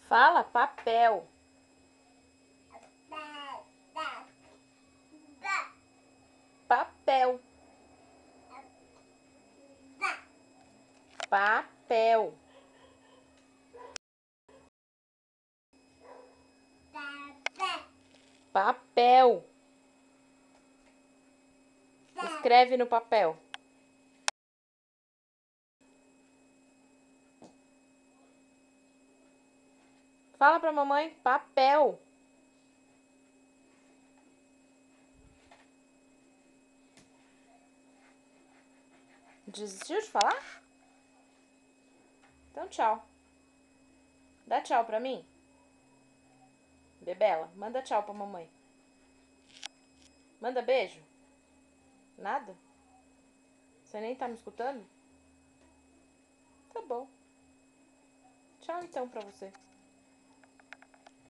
Fala papel. Papel. Papel. Papel. Escreve no papel. Fala pra mamãe, papel. Desistiu de falar? Então tchau. Dá tchau pra mim. Bebela, manda tchau pra mamãe. Manda beijo. Nada? Você nem tá me escutando? Tá bom. Tchau então pra você.